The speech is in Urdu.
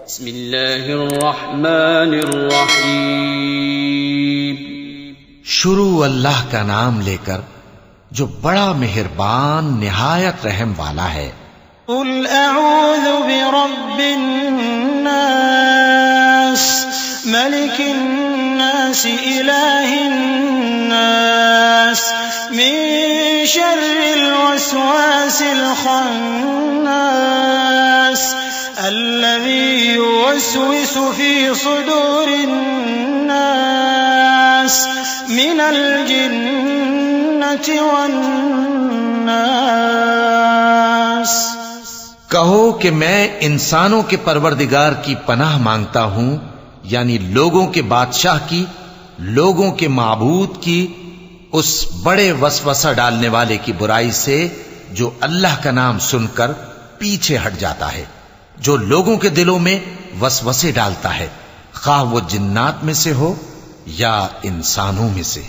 بسم اللہ الرحمن الرحیم. شروع اللہ کا نام لے کر جو بڑا مہربان نہایت رحم والا ہے. قل اعوذ برب الناس ملک الناس الہ الناس من شر الوسواس الخناس الذي يوسوس في صدور الناس من الجنة والناس. کہو کہ میں انسانوں کے پروردگار کی پناہ مانگتا ہوں، یعنی لوگوں کے بادشاہ کی، لوگوں کے معبود کی، اس بڑے وسوسہ ڈالنے والے کی برائی سے جو اللہ کا نام سن کر پیچھے ہٹ جاتا ہے، جو لوگوں کے دلوں میں وسوسے ڈالتا ہے، خواہ وہ جنات میں سے ہو یا انسانوں میں سے.